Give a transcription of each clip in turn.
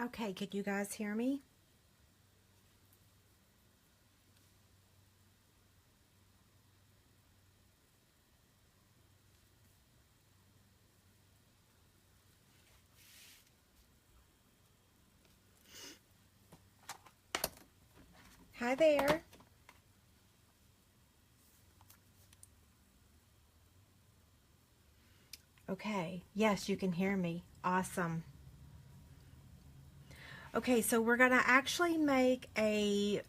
Okay, could you guys hear me? Hi there. Okay, yes, you can hear me. Awesome. Okay, so we're gonna actually make I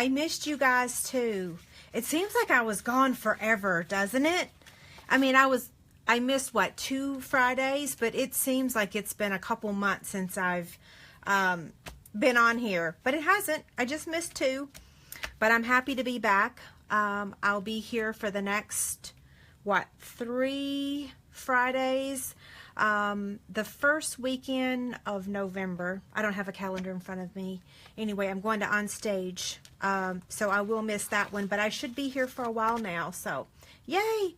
missed you guys too. It seems like I was gone forever, doesn't it? I mean, I missed what, 2 Fridays, but it seems like it's been a couple months since I've been on here, but it hasn't. I just missed 2, but I'm happy to be back. I'll be here for the next, what, 3 Fridays. The first weekend of November. I don't have a calendar in front of me. Anyway, I'm going to On Stage, so I will miss that one, but I should be here for a while now, so yay!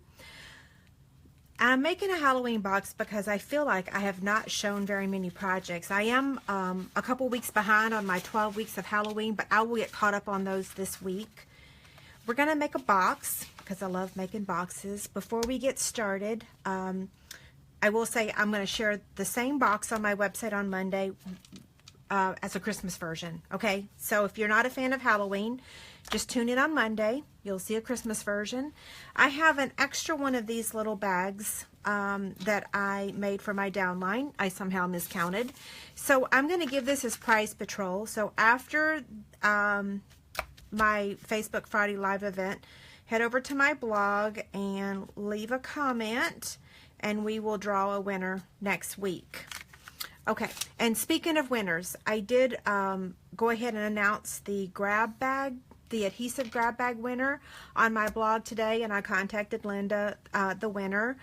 I'm making a Halloween box because I feel like I have not shown very many projects. I am a couple weeks behind on my 12 weeks of Halloween, but I will get caught up on those this week. We're going to make a box because I love making boxes. Before we get started, I will say I'm going to share the same box on my website on Monday as a Christmas version. Okay, so if you're not a fan of Halloween, just tune in on Monday. You'll see a Christmas version. I have an extra one of these little bags that I made for my downline. I somehow miscounted. So I'm going to give this as Prize Patrol. So after my Facebook Friday Live event, head over to my blog and leave a comment, and we will draw a winner next week. Okay, and speaking of winners, I did go ahead and announce the grab bag, the adhesive grab bag winner on my blog today, and I contacted Linda, the winner.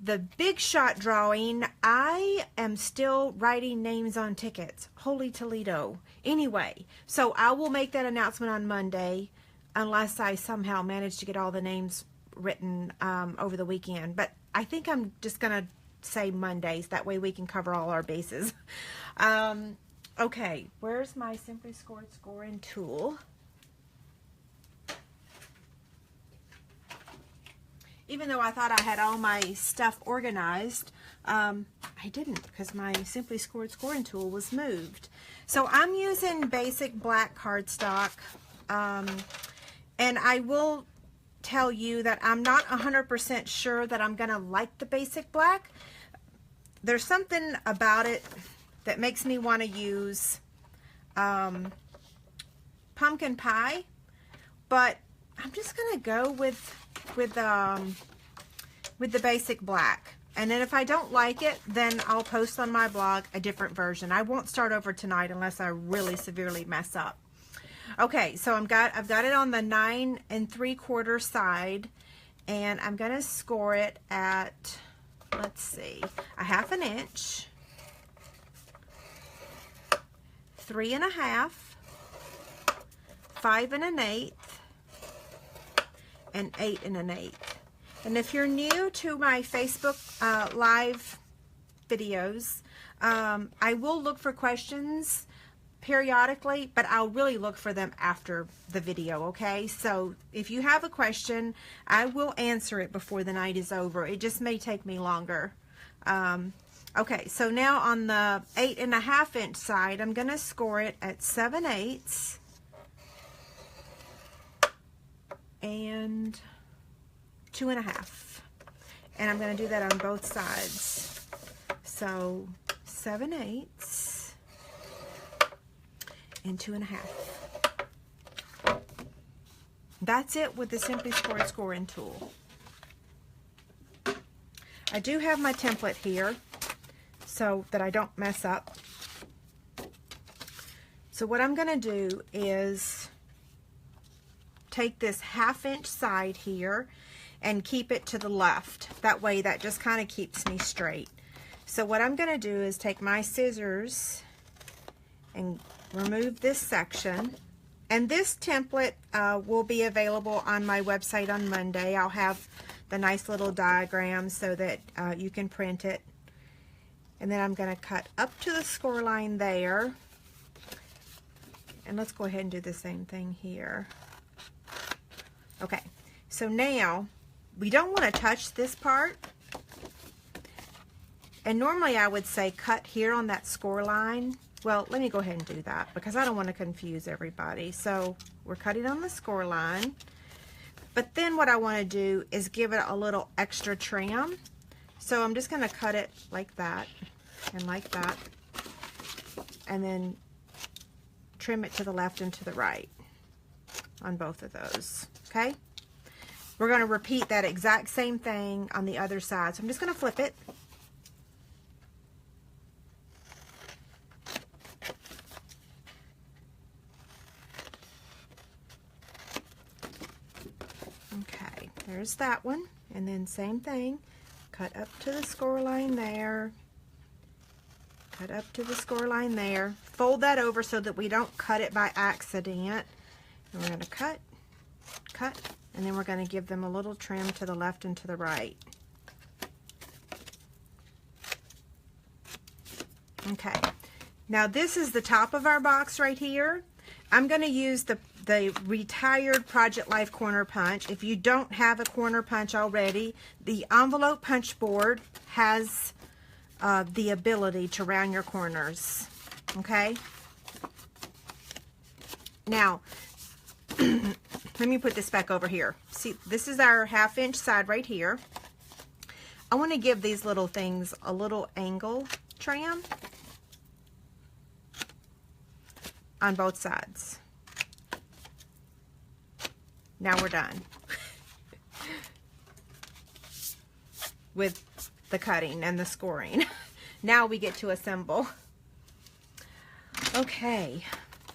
The Big Shot drawing, I am still writing names on tickets. Holy Toledo. Anyway, so I will make that announcement on Monday unless I somehow manage to get all the names written over the weekend. But I think I'm just going to say Mondays. That way we can cover all our bases. Okay, where's my Simply Scored scoring tool? Even though I thought I had all my stuff organized, I didn't because my Simply Scored scoring tool was moved. So I'm using basic black cardstock, and I will tell you that I'm not 100% sure that I'm going to like the basic black. There's something about it that makes me want to use pumpkin pie, but I'm just going to go with the basic black. And then if I don't like it, then I'll post on my blog a different version. I won't start over tonight unless I really severely mess up. Okay, so I've got it on the 9 3/4 side, and I'm going to score it at, let's see, a 1/2 inch, 3 1/2, 5 1/8, and 8 1/8. And if you're new to my Facebook live videos, I will look for questions periodically, but I'll really look for them after the video, okay? So if you have a question, I will answer it before the night is over. It just may take me longer. Okay, so now on the 8 1/2 inch side, I'm going to score it at 7/8 and 2 1/2. And I'm going to do that on both sides. So 7/8 and 2 1/2. That's it with the Simply Scored scoring tool. I do have my template here so that I don't mess up. So what I'm going to do is take this 1/2 inch side here and keep it to the left. That way that just kind of keeps me straight. So what I'm going to do is take my scissors and remove this section. And this template will be available on my website on Monday. I'll have the nice little diagram so that you can print it. And then I'm going to cut up to the score line there. And let's go ahead and do the same thing here. Okay, so now we don't want to touch this part. And normally I would say cut here on that score line. Well, let me go ahead and do that because I don't want to confuse everybody. So we're cutting on the score line. But then what I want to do is give it a little extra trim. So I'm just going to cut it like that and like that. And then trim it to the left and to the right on both of those. Okay? We're going to repeat that exact same thing on the other side. So I'm just going to flip it. Okay, there's that one. And then same thing. Cut up to the score line there. Cut up to the score line there. Fold that over so that we don't cut it by accident. And we're going to cut, cut, and then we're going to give them a little trim to the left and to the right. Okay, now this is the top of our box right here. I'm going to use the retired Project Life corner punch. If you don't have a corner punch already, the envelope punch board has the ability to round your corners. Okay, now let me put this back over here. See, this is our 1/2 inch side right here. I want to give these little things a little angle trim on both sides. Now we're done with the cutting and the scoring. Now we get to assemble. Okay,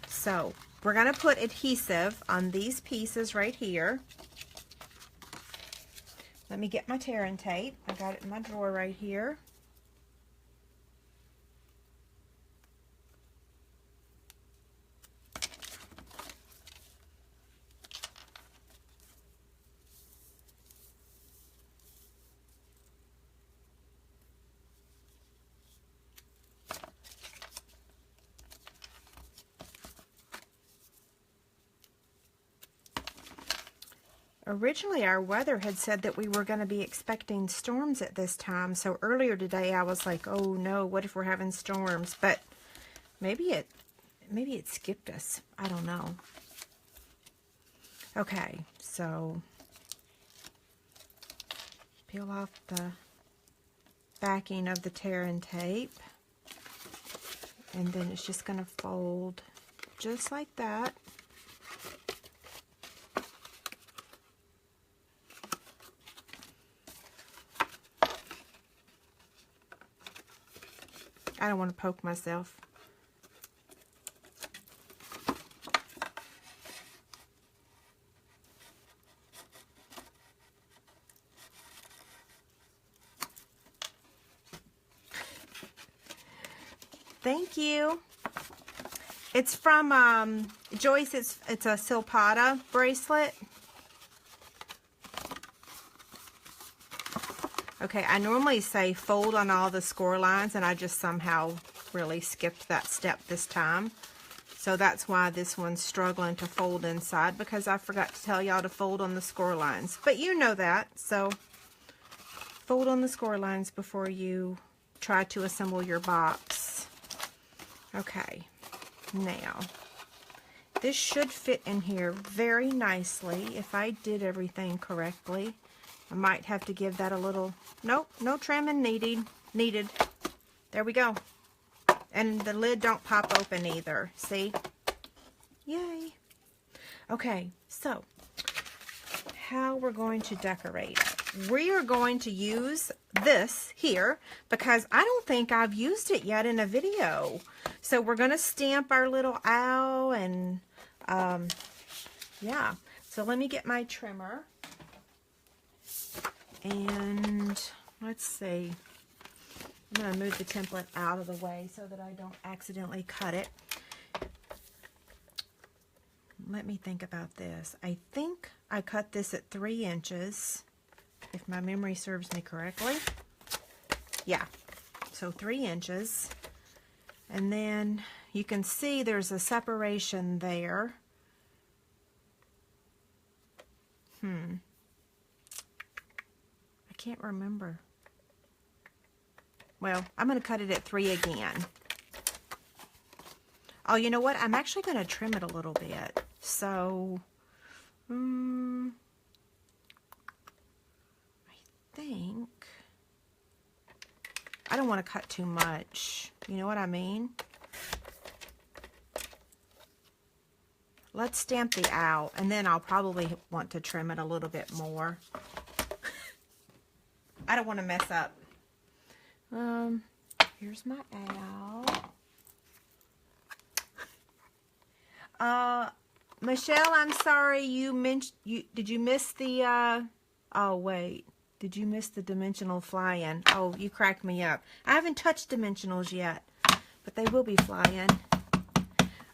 so we're going to put adhesive on these pieces right here. Let me get my tear and tape. I got it in my drawer right here. Originally, our weather had said that we were going to be expecting storms at this time. So earlier today, I was like, "Oh no, what if we're having storms?" But maybe it skipped us. I don't know. Okay, so peel off the backing of the tear and tape, and then it's just going to fold just like that. I don't want to poke myself. Thank you. It's from Joyce. It's a Silpada bracelet. Okay, I normally say fold on all the score lines, and I just somehow really skipped that step this time. So that's why this one's struggling to fold inside, because I forgot to tell y'all to fold on the score lines. But you know that, so fold on the score lines before you try to assemble your box. Okay, now this should fit in here very nicely if I did everything correctly. I might have to give that a little, nope, no trimming needed. There we go. And the lid don't pop open either, see? Yay. Okay, so how we're going to decorate it. We are going to use this here because I don't think I've used it yet in a video. So we're going to stamp our little owl and, yeah. So let me get my trimmer. And let's see, I'm going to move the template out of the way so that I don't accidentally cut it. Let me think about this. I think I cut this at 3 inches, if my memory serves me correctly. Yeah, so 3 inches. And then you can see there's a separation there. I can't remember. Well, I'm going to cut it at 3 again. Oh, you know what? I'm actually going to trim it a little bit. So, I think I don't want to cut too much. You know what I mean? Let's stamp the out, and then I'll probably want to trim it a little bit more. I don't want to mess up. Here's my owl. Michelle, I'm sorry, did you miss the, oh wait, did you miss the dimensional fly-in? Oh, you cracked me up. I haven't touched dimensionals yet, but they will be flying.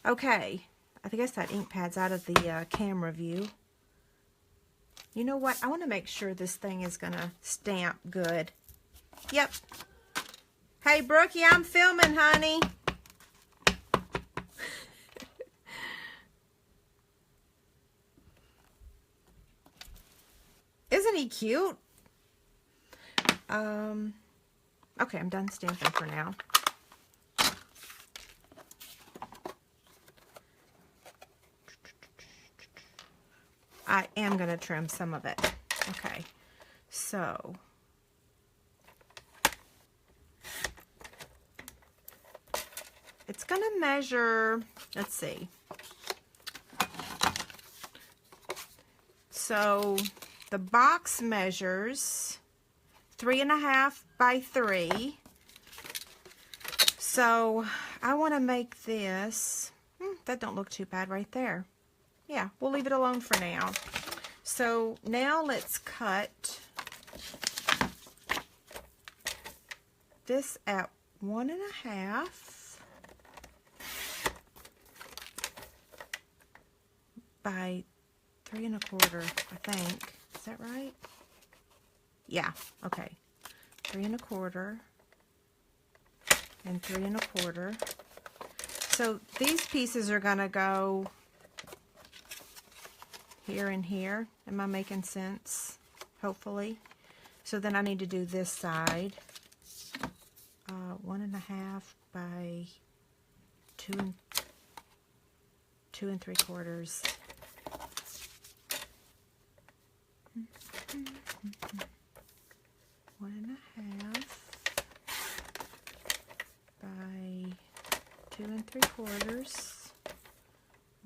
Okay, I guess that ink pad's out of the camera view. You know what, I want to make sure this thing is gonna stamp good. Yep. Hey, Brookie, I'm filming, honey. Isn't he cute? Okay, I'm done stamping for now. I am going to trim some of it. Okay, so it's going to measure, let's see. So the box measures 3.5 by 3. So I want to make this, that don't look too bad right there. Yeah, we'll leave it alone for now. So now let's cut this at 1.5 by 3.25, I think. Is that right? Yeah, okay. 3.25 and 3.25. So these pieces are gonna go here and here. Am I making sense? Hopefully. So then I need to do this side. 1.5 by 2 3/4. One and a half by 2 3/4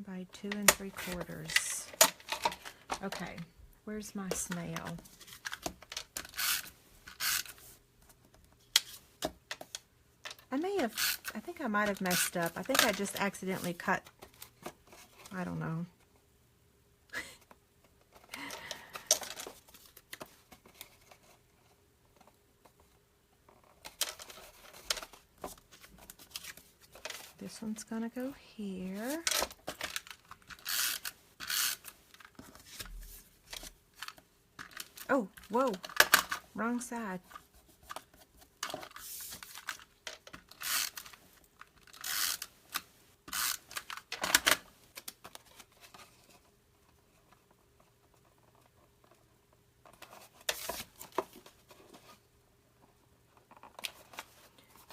by 2 3/4. Okay, where's my snail? I think I might have messed up. I think I just accidentally cut, I don't know. This one's gonna go here. Oh, whoa, wrong side.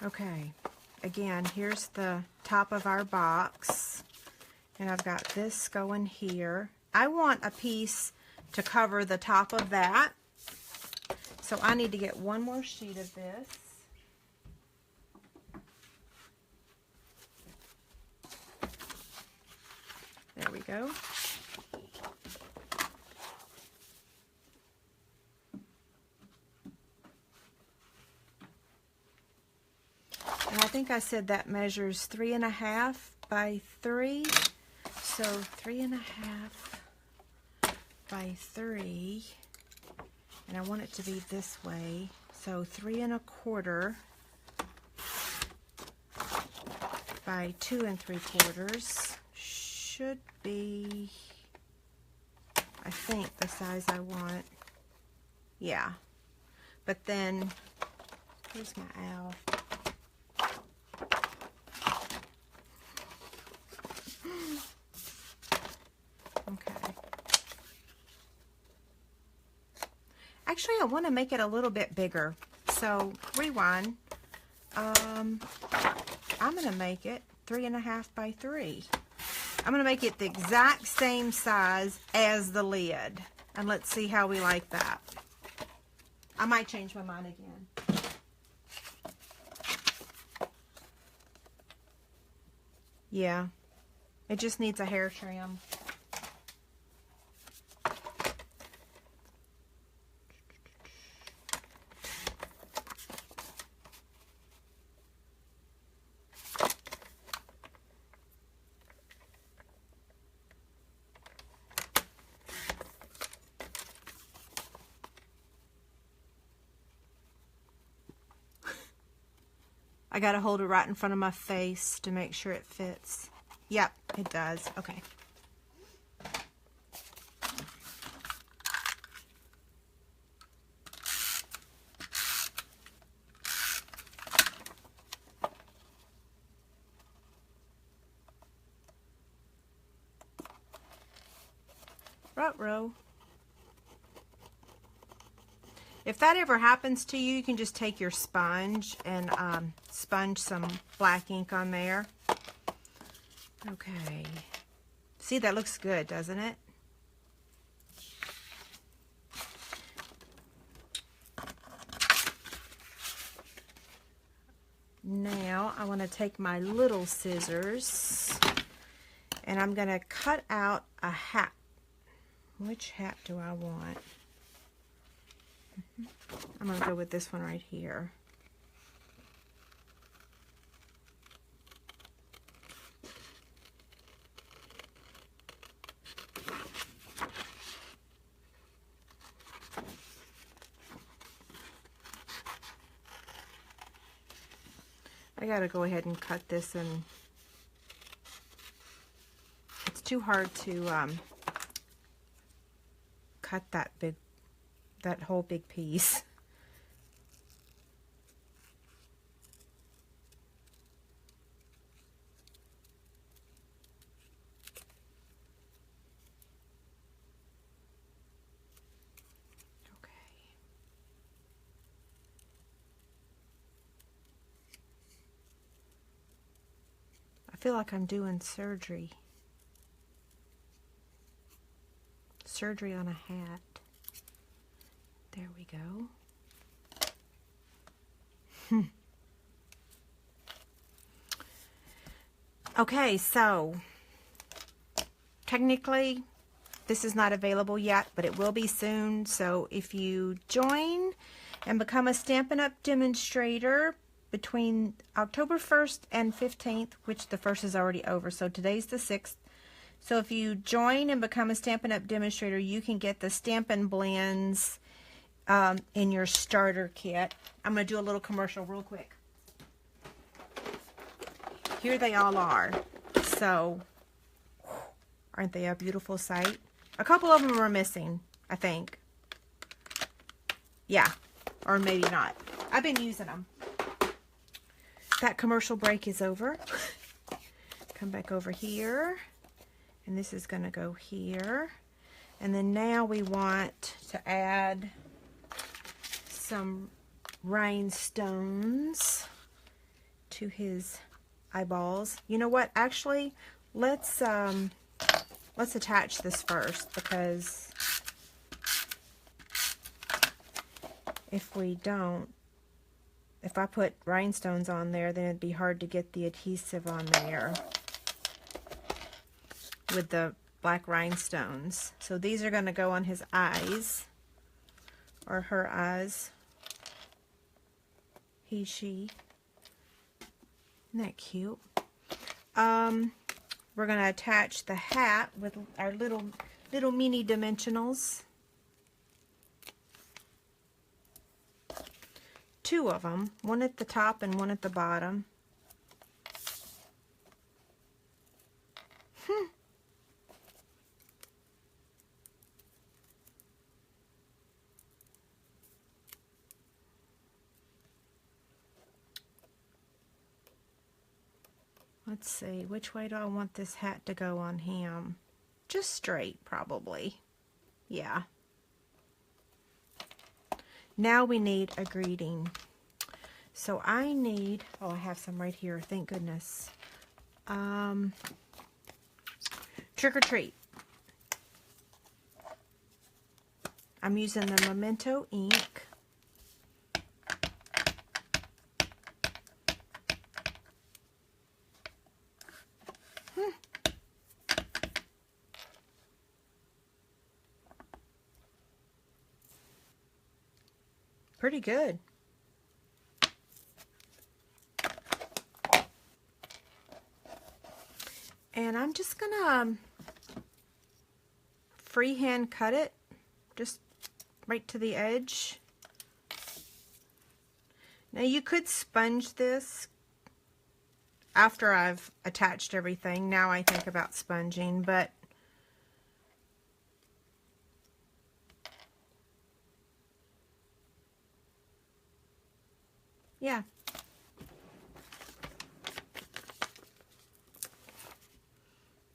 Okay, again, here's the top of our box, and I've got this going here. I want a piece to cover the top of that, so I need to get one more sheet of this. There we go. And I think I said that measures 3.5 by 3. So 3.5 by 3. And I want it to be this way. So 3 1/4 by 2 3/4 should be, I think, the size I want. Yeah. But then, here's my owl. Actually, I want to make it a little bit bigger. So, rewind. I'm going to make it 3.5 by 3. I'm going to make it the exact same size as the lid. And let's see how we like that. I might change my mind again. Yeah, it just needs a hair trim. I gotta hold it right in front of my face to make sure it fits. Yep, it does. Okay. Ruh-roh. If that ever happens to you, you can just take your sponge and sponge some black ink on there. Okay. See, that looks good, doesn't it? Now, I want to take my little scissors and I'm going to cut out a hat. Which hat do I want? I'm going to go with this one right here. I got to go ahead and cut this, and it's too hard to cut that whole big piece. I feel like I'm doing surgery. Surgery on a hat. There we go. Okay, so technically this is not available yet, but it will be soon. So if you join and become a Stampin' Up! Demonstrator between October 1st and 15th, which the 1st is already over, so today's the 6th. So if you join and become a Stampin' Up! Demonstrator, you can get the Stampin' Blends in your starter kit. I'm going to do a little commercial real quick. Here they all are. So, aren't they a beautiful sight? A couple of them are missing, I think. Yeah, or maybe not. I've been using them. That commercial break is over. Come back over here. And this is going to go here. And then now we want to add some rhinestones to his eyeballs. You know what? Actually, let's attach this first, because if we don't, if I put rhinestones on there, then it'd be hard to get the adhesive on there with the black rhinestones. So these are going to go on his eyes, or her eyes. He, she. Isn't that cute? We're going to attach the hat with our little mini dimensionals. 2 of them, one at the top and one at the bottom. Let's see, which way do I want this hat to go on him? Just straight, probably. Yeah. Now we need a greeting. So I need, oh, I have some right here, thank goodness. Trick or treat. I'm using the Memento ink. Pretty good. And I'm just gonna freehand cut it, just right to the edge. Now you could sponge this after I've attached everything. Now I think about sponging, but yeah.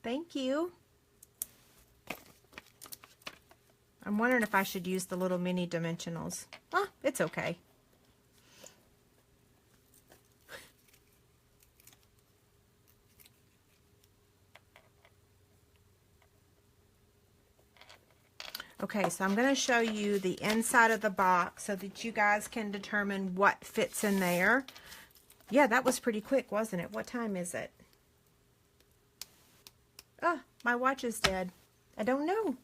Thank you. I'm wondering if I should use the little mini dimensionals. Huh, it's okay. Okay, so I'm going to show you the inside of the box so that you guys can determine what fits in there. Yeah, that was pretty quick, wasn't it? What time is it? Oh, my watch is dead. I don't know.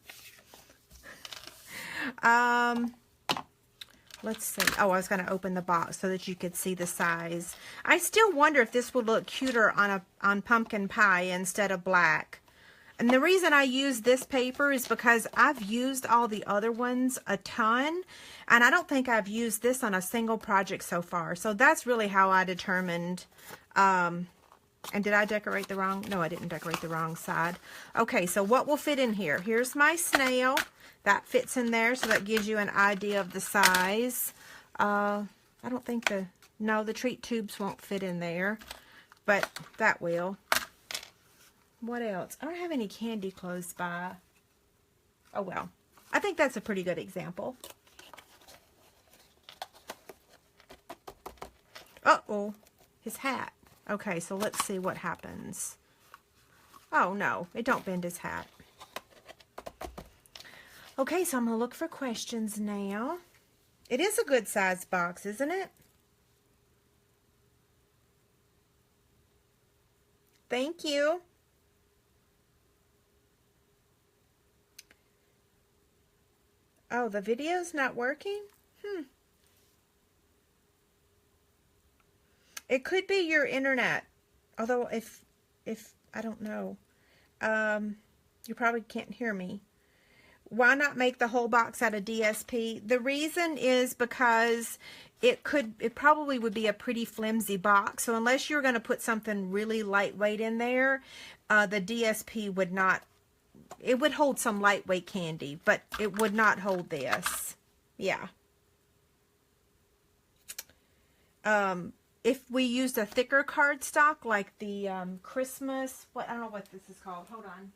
Let's see. Oh, I was going to open the box so that you could see the size. I still wonder if this would look cuter on pumpkin pie instead of black. And the reason I use this paper is because I've used all the other ones a ton, and I don't think I've used this on a single project so far. So that's really how I determined. And did I decorate the wrong? No, I didn't decorate the wrong side. Okay, so what will fit in here? Here's my snail. That fits in there, so that gives you an idea of the size. I don't think no, the treat tubes won't fit in there, but that will. What else? I don't have any candy close by. Oh, well. I think that's a pretty good example. Uh-oh. His hat. Okay, so let's see what happens. Oh, no. It don't bend his hat. Okay, so I'm going to look for questions now. It is a good size box, isn't it? Thank you. Oh, the video's not working? It could be your internet. Although if I don't know. You probably can't hear me. Why not make the whole box out of DSP? The reason is because it probably would be a pretty flimsy box. So unless you're going to put something really lightweight in there, the DSP would not. It would hold some lightweight candy, but it would not hold this. Yeah. If we used a thicker cardstock, like the Christmas, I don't know what this is called. Hold on.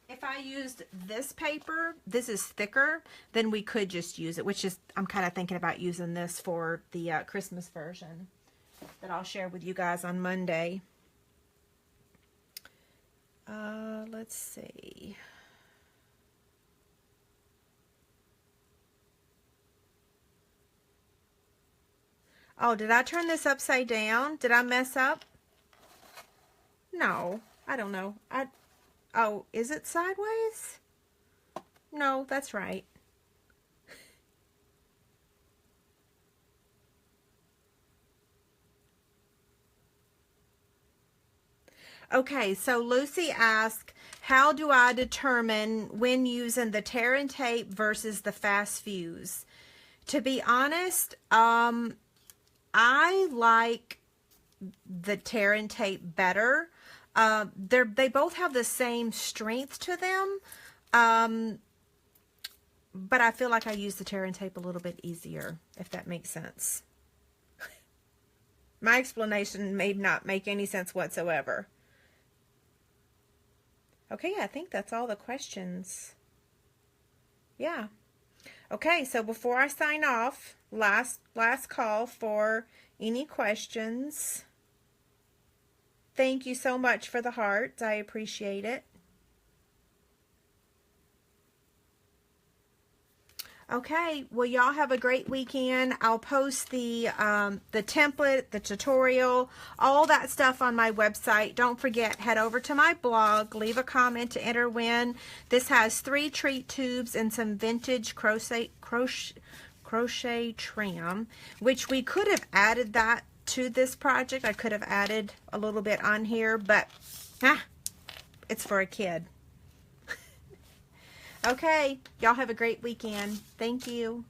If I used this paper, this is thicker, then we could just use it, which is, I'm kind of thinking about using this for the Christmas version that I'll share with you guys on Monday. Let's see. Oh, did I turn this upside down? Did I mess up? No, I don't know. Oh, is it sideways? No, that's right. Okay, so Lucy asked, how do I determine when using the tear and tape versus the fast fuse? To be honest, I like the tear and tape better. They both have the same strength to them, but I feel like I use the tear and tape a little bit easier, if that makes sense. My explanation may not make any sense whatsoever. Okay, I think that's all the questions. Yeah. Okay, so before I sign off, last call for any questions. Thank you so much for the hearts. I appreciate it. Okay, well, y'all have a great weekend. I'll post the template, the tutorial, all that stuff on my website. Don't forget, head over to my blog, leave a comment to enter win. This has 3 treat tubes and some vintage crochet trim, which we could have added that to this project. I could have added a little bit on here, but it's for a kid. Okay, y'all have a great weekend. Thank you.